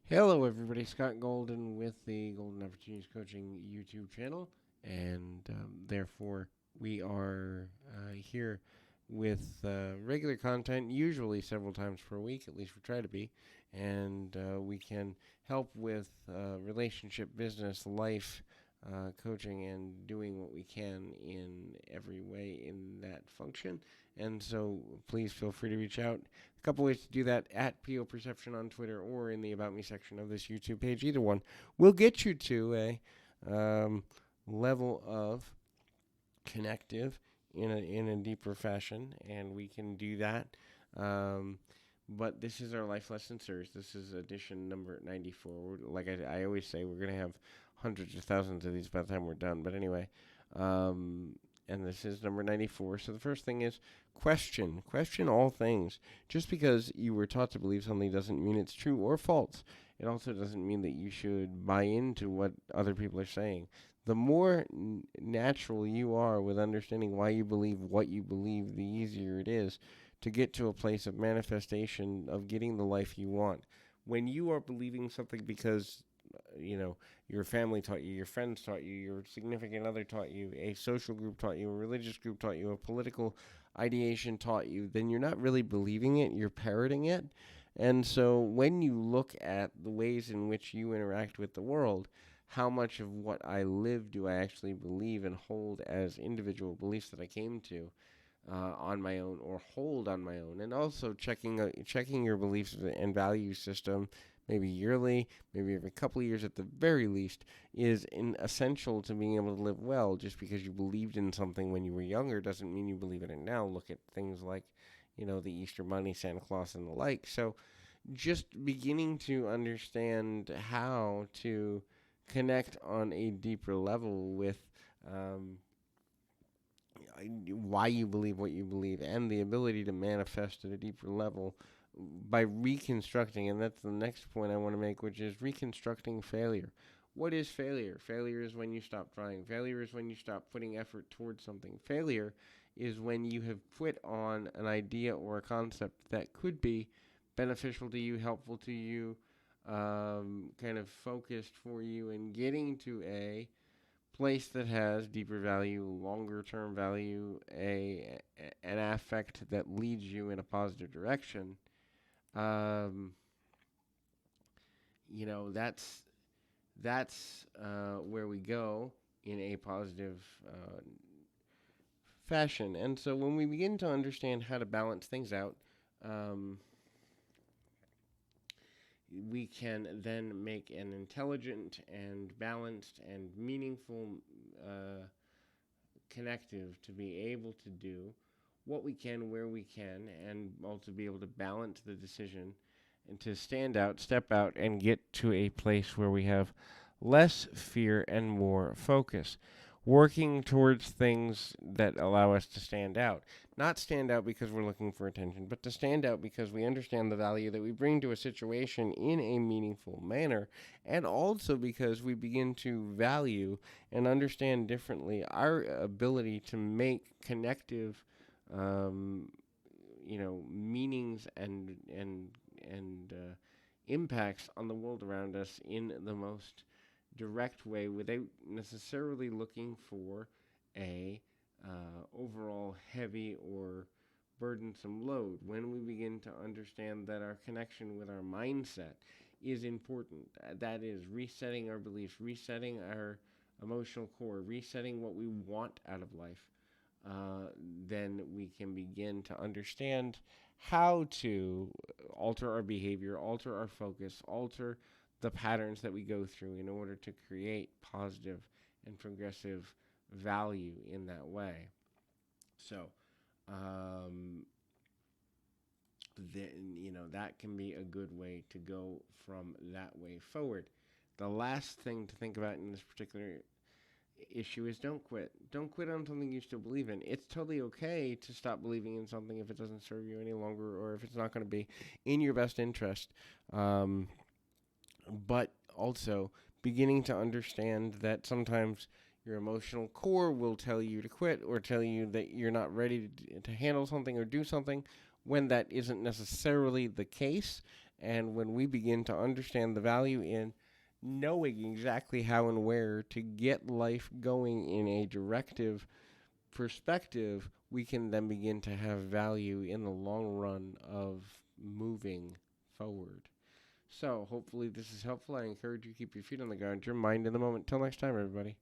Hello, everybody. Scott Golden with the Golden Opportunities Coaching YouTube channel, and therefore we are here with regular content, usually several times per week. At least we try to be, and we can help with relationship, business, life. Coaching and doing what we can in every way in that function. And so please feel free to reach out. A couple ways to do that at PO Perception on Twitter or in the About Me section of this YouTube page. Either one will get you to a level of connective in a deeper fashion, and we can do that. But this is our life lesson series. This is edition number 94. Like I always say, we're gonna have hundreds of thousands of these by the time we're done. But anyway, um, and this is number 94. So the first thing is question all things. Just because you were taught to believe something doesn't mean it's true or false. It also doesn't mean that you should buy into what other people are saying. The more natural you are with understanding why you believe what you believe, the easier it is to get to a place of manifestation of getting the life you want. When you are believing something because your family taught you, your friends taught you, your significant other taught you, a social group taught you, a religious group taught you, a political ideation taught you, then you're not really believing it, you're parroting it. And so when you look at the ways in which you interact with the world, how much of what I live do I actually believe and hold as individual beliefs that I came to on my own or hold on my own, and also checking your beliefs and value system maybe yearly, maybe every couple of years at the very least, is essential to being able to live well. Just because you believed in something when you were younger doesn't mean you believe in it now. Look at things like, the Easter Bunny, Santa Claus, and the like. So just beginning to understand how to connect on a deeper level with um, why you believe what you believe and the ability to manifest at a deeper level by reconstructing. And that's the next point I want to make, which is reconstructing failure. What is failure? Failure is when you stop trying. Failure is when you stop putting effort towards something. Failure is when you have quit on an idea or a concept that could be beneficial to you, helpful to you, kind of focused for you, and getting to a place that has deeper value, longer term value, an affect that leads you in a positive direction. Um, that's where we go in a positive fashion. And so when we begin to understand how to balance things out, um, we can then make an intelligent and balanced and meaningful connective to be able to do what we can, where we can, and also be able to balance the decision and to stand out, step out, and get to a place where we have less fear and more focus. Working towards things that allow us to stand out. Not stand out because we're looking for attention, but to stand out because we understand the value that we bring to a situation in a meaningful manner, and also because we begin to value and understand differently our ability to make connective um, meanings and impacts on the world around us in the most direct way without necessarily looking for a overall heavy or burdensome load. When we begin to understand that our connection with our mindset is important, that is resetting our beliefs, resetting our emotional core, resetting what we want out of life, uh, then we can begin to understand how to alter our behavior, alter our focus, alter the patterns that we go through in order to create positive and progressive value in that way. So, um, that can be a good way to go from that way forward. The last thing to think about in this particular issue is don't quit. Don't quit on something you still believe in. It's totally okay to stop believing in something if it doesn't serve you any longer or if it's not going to be in your best interest. Um, but also beginning to understand that sometimes your emotional core will tell you to quit or tell you that you're not ready to handle something or do something when that isn't necessarily the case. And when we begin to understand the value in knowing exactly how and where to get life going in a directive perspective, we can then begin to have value in the long run of moving forward. So, hopefully, this is helpful. I encourage you to keep your feet on the ground, your mind in the moment. Till next time, everybody.